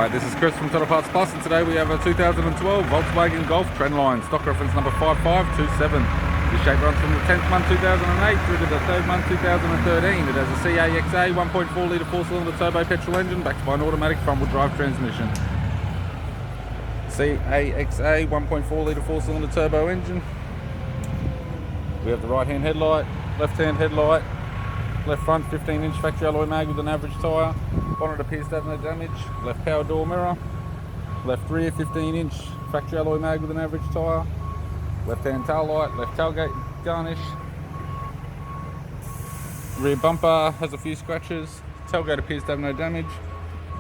Alright, this is Chris from Total Parts Plus, and today we have a 2012 Volkswagen Golf Trendline, stock reference number 5527. This shape runs from the 10th month 2008 through to the 3rd month 2013. It has a CAXA 1.4 litre 4-cylinder turbo petrol engine backed by an automatic front-wheel drive transmission. CAXA 1.4 litre 4-cylinder turbo engine. We have the right-hand headlight, left-hand headlight, left front 15-inch factory alloy mag with an average tyre. Bonnet appears to have no damage. Left power door mirror. Left rear 15-inch factory alloy mag with an average tyre. Left-hand tail light. Left tailgate garnish. Rear bumper has a few scratches. Tailgate appears to have no damage.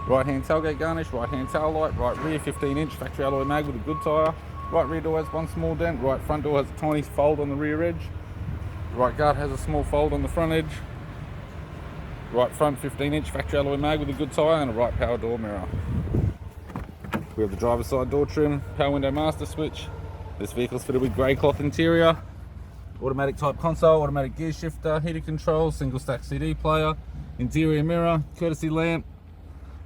Right-hand tailgate garnish. Right-hand tail light. Right rear 15-inch factory alloy mag with a good tyre. Right rear door has one small dent. Right front door has a tiny fold on the rear edge. Right guard has a small fold on the front edge. Right front 15-inch factory alloy mag with a good tyre and a right power door mirror. We have the driver's side door trim, power window master switch. This vehicle is fitted with grey cloth interior, automatic type console, automatic gear shifter, heated control, single stack CD player, interior mirror, courtesy lamp,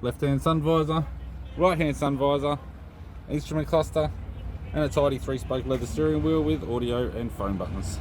left hand sun visor, right hand sun visor, instrument cluster, and a tidy 3-spoke leather steering wheel with audio and phone buttons.